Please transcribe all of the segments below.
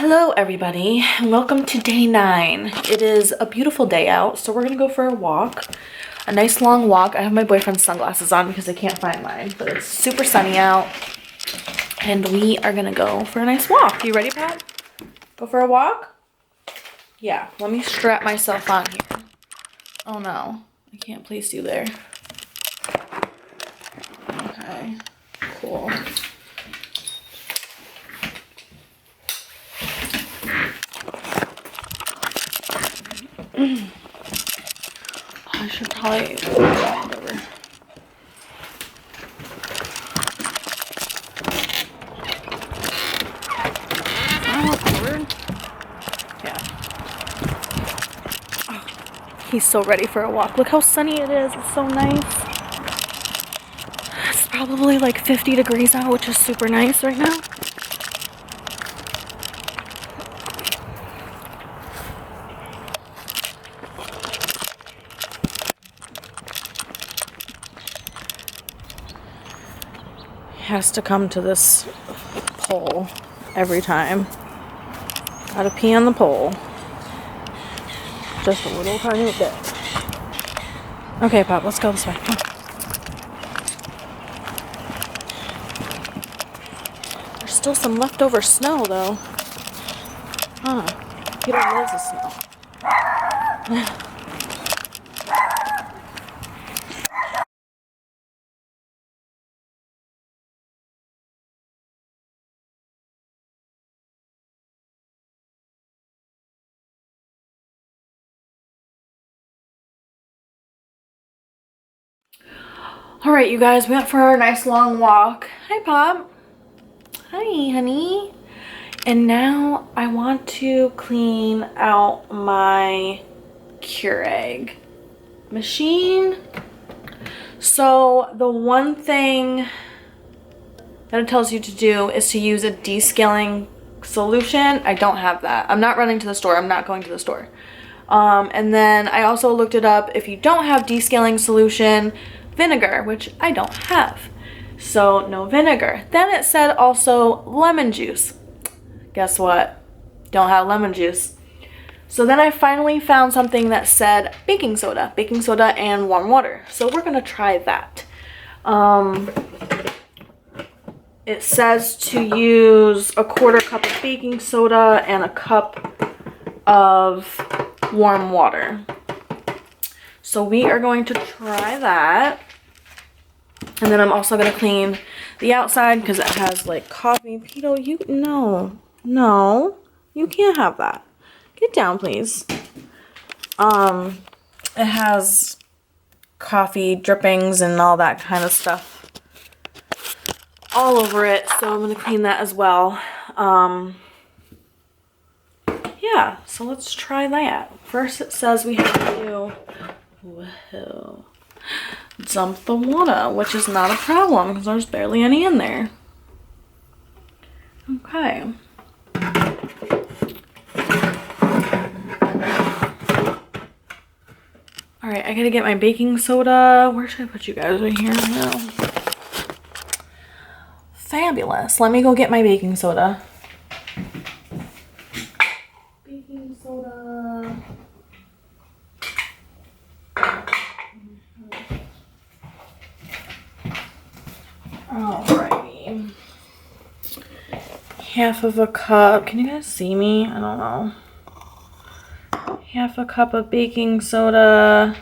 Hello everybody, and welcome to day 9. It is a beautiful day out, so we're gonna go for a walk. A nice long walk. I have my boyfriend's sunglasses on because I can't find mine, but it's super sunny out. And we are gonna go for a nice walk. You ready, Pat? Go for a walk? Yeah, let me strap myself on here. Oh no, I can't place you there. Okay, cool. I should probably whatever. Yeah. Oh, he's so ready for a walk. Look how sunny it is. It's so nice. It's probably like 50 degrees out, which is super nice right now. Has to come to this pole every time. Gotta pee on the pole. Just a little tiny bit. Okay, Pop, let's go this way. Come on. There's still some leftover snow, though. Huh. Peter loves the snow. Alright, you guys, we went for our nice long walk. Hi, Pop. Hi, honey. And now I want to clean out my Keurig machine. So the one thing that it tells you to do is to use a descaling solution. I don't have that. I'm not running to the store. I'm not going to the store. And then I also looked it up. If you don't have descaling solution, vinegar, which I don't have. So no vinegar. Then it said also lemon juice. Guess what? Don't have lemon juice. So then I finally found something that said baking soda and warm water. So we're gonna try that. It says to use a 1/4 cup of baking soda and a cup of warm water. So we are going to try that. And then I'm also going to clean the outside because it has like coffee. Pito, no, you can't have that. Get down, please. It has coffee drippings and all that kind of stuff all over it. So I'm going to clean that as well. Yeah, so let's try that. First it says we have to dump the water, which is not a problem because there's barely any in there. Okay. Alright, I gotta get my baking soda. Where should I put you guys? Right here? No. Fabulous. Let me go get my baking soda. Baking soda. Alrighty. 1/2 cup. Can you guys see me? I don't know. 1/2 cup of baking soda.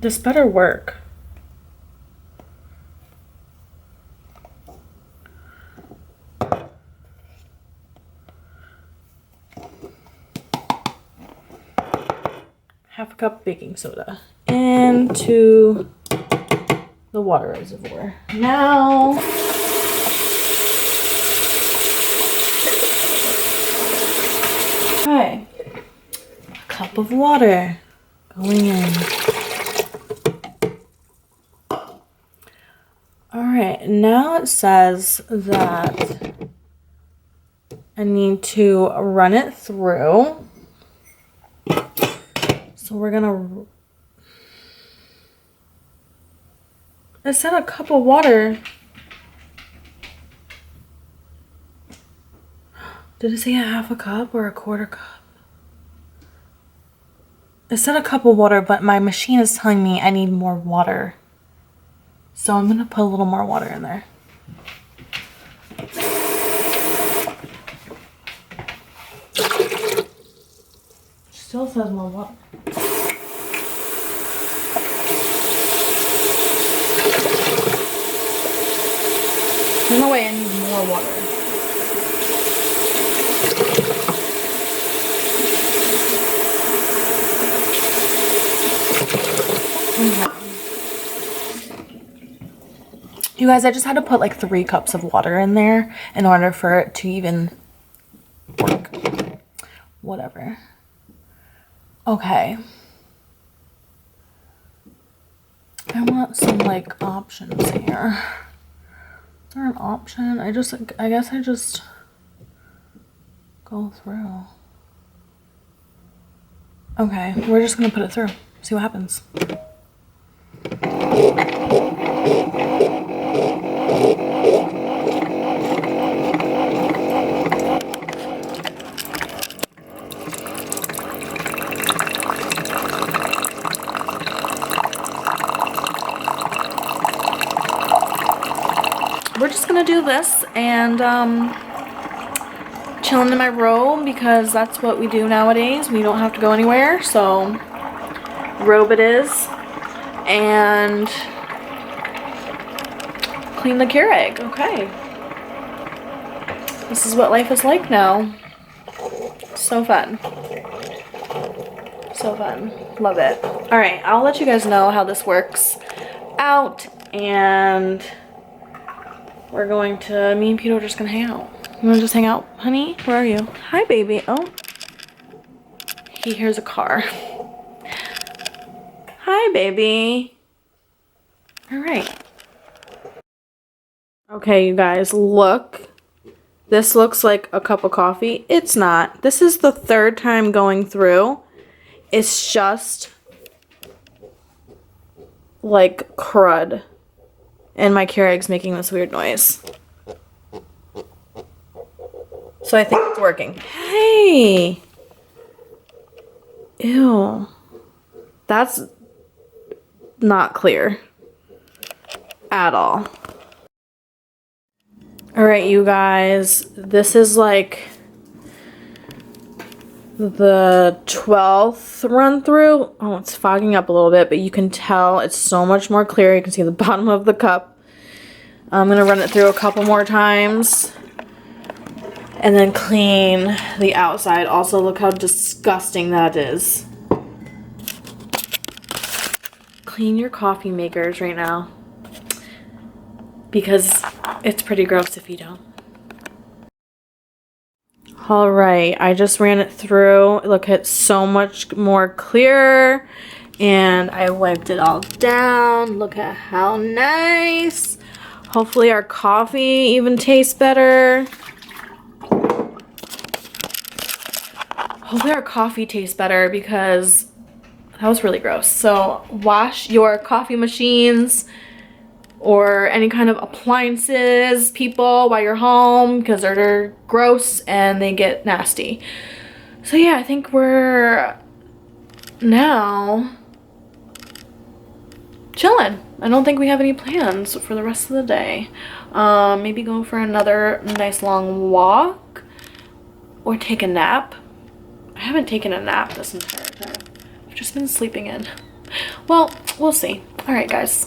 This better work. Half a cup baking soda into the water reservoir. Now, okay, a cup of water going in. All right, now it says that I need to run it through. So we're gonna, it said a cup of water Did it say a half a cup or a quarter cup? It said a cup of water, but my machine is telling me I need more water. So I'm gonna put a little more water in there. Still says more water. There's no way I need more water. You guys, I just had to put like 3 cups of water in there in order for it to even work. Whatever. Okay. I want some like options here. Is there an option? I guess I just go through. Okay, we're just gonna put it through. See what happens. We're just gonna do this and chilling in my robe because that's what we do nowadays. We don't have to go anywhere, so robe it is. And clean the Keurig. Okay. This is what life is like now. So fun. So fun. Love it. Alright, I'll let you guys know how this works out, and we're going to, me and Peter are just gonna hang out. You wanna just hang out, honey? Where are you? Hi, baby. Oh. He hears a car. Hi, baby. Alright. Okay, you guys, look. This looks like a cup of coffee. It's not. This is the 3rd time going through. It's just like crud. And my Keurig's making this weird noise. So I think it's working. Hey! Ew. That's not clear. At all. Alright, you guys. This is like the 12th run through. Oh, it's fogging up a little bit, but you can tell it's so much more clear. You can see the bottom of the cup. I'm gonna run it through a couple more times and then clean the outside. Also, look how disgusting that is. Clean your coffee makers right now because it's pretty gross if you don't. Alright, I just ran it through. Look, it's so much more clear. And I wiped it all down. Look at how nice. Hopefully our coffee even tastes better. Hopefully our coffee tastes better because that was really gross. So wash your coffee machines or any kind of appliances, people, while you're home, because they're gross and they get nasty. So yeah, I think we're now chilling. I don't think we have any plans for the rest of the day. Maybe go for another nice long walk or take a nap. I haven't taken a nap this entire time. I've just been sleeping in. Well, we'll see. All right, guys.